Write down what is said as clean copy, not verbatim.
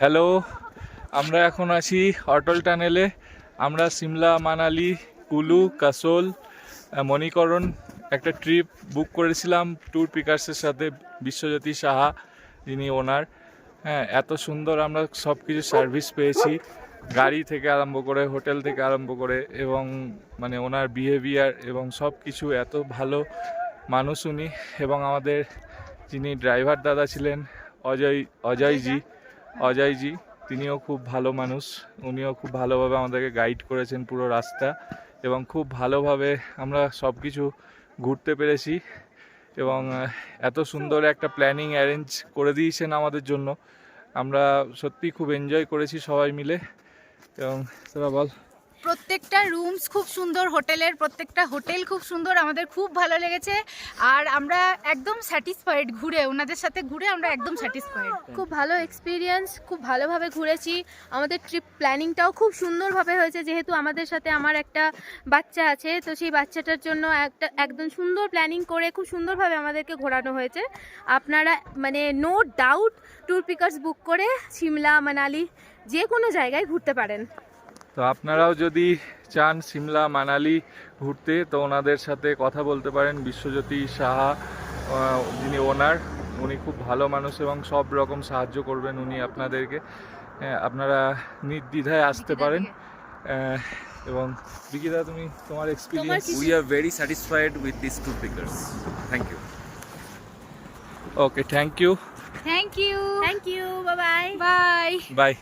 Hello, আমরা এখন আছি অটল টানেলে। আমরা সিমলা, মানালি, কুলু, কাসোল, মণিকরণ একটা ট্রিপ বুক করেছিলাম ট্যুর পিকার্সের সাথে, বিশ্বজ্যোতি সাহা যিনি ওনার। হ্যাঁ, এত সুন্দর আমরা সব কিছু সার্ভিস পেয়েছি, গাড়ি থেকে আরম্ভ করে, হোটেল থেকে আরম্ভ করে, এবং মানে ওনার বিহেভিয়ার এবং সব কিছু এত ভালো মানুষ উনি। এবং আমাদের যিনি ড্রাইভার দাদা ছিলেন অজয়জি, তিনিও খুব ভালো মানুষ। উনিও খুব ভালোভাবে আমাদেরকে গাইড করেছেন পুরো রাস্তা, এবং খুব ভালোভাবে আমরা সব কিছু ঘুরতে পেরেছি। এবং এত সুন্দর একটা প্ল্যানিং অ্যারেঞ্জ করে দিয়েছেন আমাদের জন্য, আমরা সত্যি খুব এনজয় করেছি সবাই মিলে। এবং তোরা বল। প্রত্যেকটা রুমস খুব সুন্দর, হোটেলের প্রত্যেকটা হোটেল খুব সুন্দর, আমাদের খুব ভালো লেগেছে। আর আমরা একদম স্যাটিসফাইড, ওনাদের সাথে ঘুরে আমরা একদম স্যাটিসফাইড। খুব ভালো এক্সপিরিয়েন্স, খুব ভালোভাবে ঘুরেছি। আমাদের ট্রিপ প্ল্যানিংটাও খুব সুন্দরভাবে হয়েছে, যেহেতু আমাদের সাথে আমার একটা বাচ্চা আছে, তো সেই বাচ্চাটার জন্য একদম সুন্দর প্ল্যানিং করে খুব সুন্দরভাবে আমাদেরকে ঘোরানো হয়েছে। আপনারা মানে নো ডাউট ট্যুর পিকার্স বুক করে সিমলা, মানালি যে কোনো জায়গায় ঘুরতে পারেন। তো আপনারাও যদি চান সিমলা, মানালি ঘুরতে, তো ওনাদের সাথে কথা বলতে পারেন। বিশ্বজ্যোতি সাহা যিনি ওনার, উনি খুব ভালো মানুষ এবং সব রকম সাহায্য করবেন উনি আপনাদেরকে। আপনারা নির্দ্বিধায় আসতে পারেন। এবং বিকিদা, তুমি তোমার experience? We are very satisfied with these tour pickers. Thank you. Okay, thank you, thank you, thank you, bye bye. Bye. By.